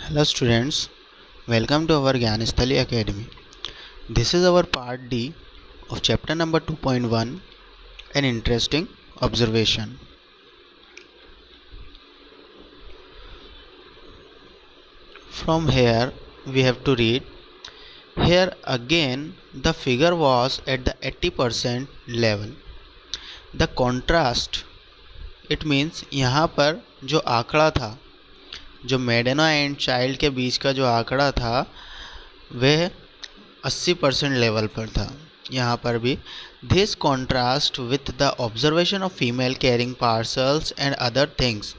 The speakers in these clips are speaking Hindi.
Hello students, welcome to our Gyanasthali Academy. This is our part D of chapter number 2.1, an interesting observation. From here we have to read. Here again the figure was at the 80% level. The contrast, it means यहाँ पर जो आंकड़ा था, जो मेडना एंड चाइल्ड के बीच का जो आंकड़ा था वह 80% लेवल पर था. यहाँ पर भी this contrast with the observation of female carrying parcels and other things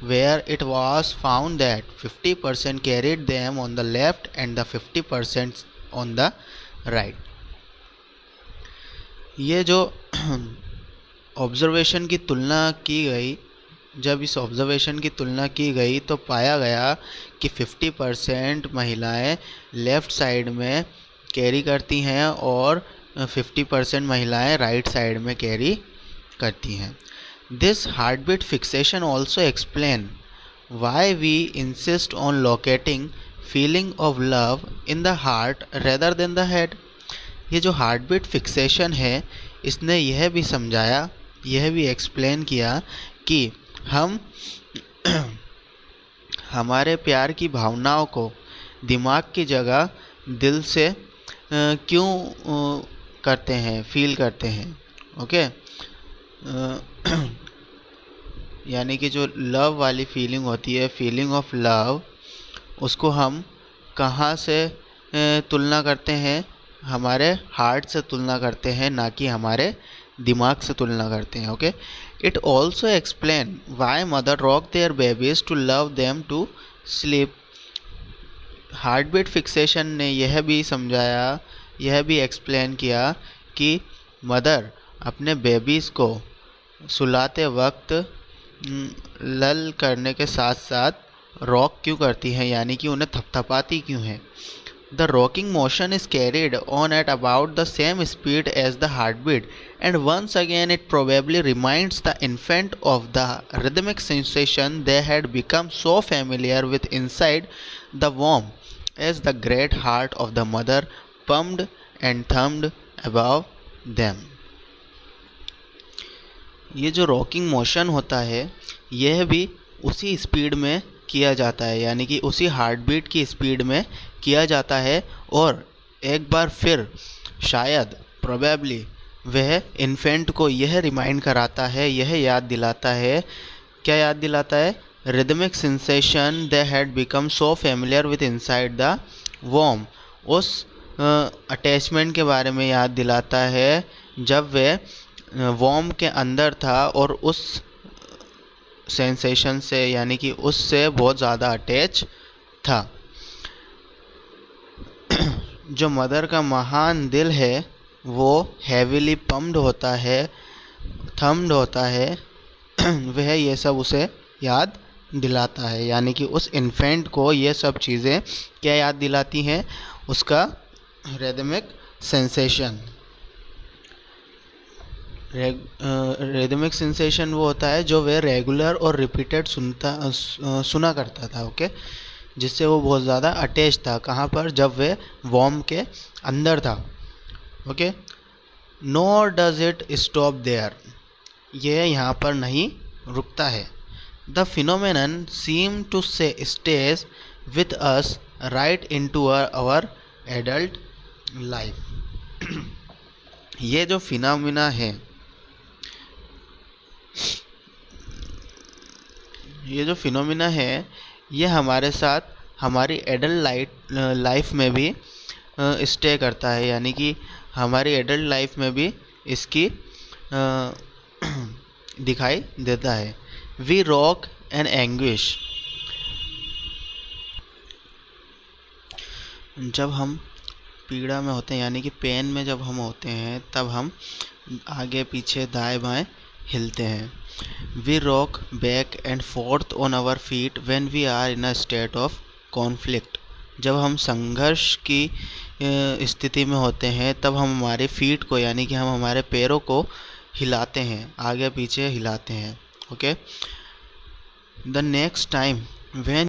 where it was found that 50% carried them on the left and the 50% on the right. ये जो ऑब्जर्वेशन की तुलना की गई, जब इस ऑब्जर्वेशन की तुलना की गई तो पाया गया कि 50% महिलाएं लेफ़्ट साइड में कैरी करती हैं और 50% महिलाएं राइट साइड में कैरी करती हैं. This heartbeat fixation also explain why we insist on locating feeling of love in the heart rather than the head. ये जो हार्टबीट फिक्सेशन है, इसने यह भी समझाया, यह भी एक्सप्लेन किया कि हम हमारे प्यार की भावनाओं को दिमाग की जगह दिल से क्यों करते हैं, फील करते हैं. ओके, यानी कि जो लव वाली फीलिंग होती है, फीलिंग ऑफ लव, उसको हम कहाँ से तुलना करते हैं? हमारे हार्ट से तुलना करते हैं, ना कि हमारे दिमाग से तुलना करते हैं. Okay, it also explain why mother rock their babies to love them to sleep. Heartbeat fixation ने यह भी समझाया, यह भी एक्सप्लेन किया कि मदर अपने बेबीज़ को सुलाते वक्त लल करने के साथ साथ रॉक क्यों करती हैं, यानी कि उन्हें थपथपाती क्यों हैं. The rocking motion is carried on at about the same speed as the heartbeat, and once again it probably reminds the infant of the rhythmic sensation they had become so familiar with inside the womb as the great heart of the mother pumped and thumped above them. ये जो रॉकिंग मोशन होता है, यह भी उसी स्पीड में किया जाता है, यानी कि उसी हार्टबीट की स्पीड में किया जाता है. और एक बार फिर शायद प्रोबेबली वह इन्फेंट को यह रिमाइंड कराता है, यह याद दिलाता है. क्या याद दिलाता है? Rhythmic sensation they had become so familiar with inside the womb. उस अटैचमेंट के बारे में याद दिलाता है जब वह वॉम के अंदर था और उस सेंसेशन से, यानी कि उससे बहुत ज़्यादा अटैच था. जो मदर का महान दिल है वो हैवीली पम्प्ड होता है, थम्ड होता है, वह ये सब उसे याद दिलाता है. यानी कि उस इन्फेंट को ये सब चीज़ें क्या याद दिलाती हैं? उसका रिदमिक सेंसेशन. रिदमिक सेंसेशन वो होता है जो वह रेगुलर और रिपीटेड सुना करता था. ओके, जिससे वो बहुत ज़्यादा अटैच था. कहाँ पर? जब वह वॉर्म के अंदर था. Okay, nor does it stop there. ये यहाँ पर नहीं रुकता है. The phenomenon seem to stay with us right into our adult life. ये जो फिनोमेना है, ये जो फिनोमिना है, ये हमारे साथ हमारी एडल्ट लाइफ में भी स्टे करता है, यानी कि हमारी एडल्ट लाइफ में भी इसकी दिखाई देता है. We rock an anguish. जब हम पीड़ा में होते हैं, यानी कि पेन में जब हम होते हैं, तब हम आगे पीछे दाएं बाएं हिलते हैं. We rock back and forth on our feet when we are in a state of conflict. जब हम संघर्ष की स्थिति में होते हैं तब हम हमारे फीट को, यानी कि हम हमारे पैरों को हिलाते हैं, आगे पीछे हिलाते हैं. Okay, the next time when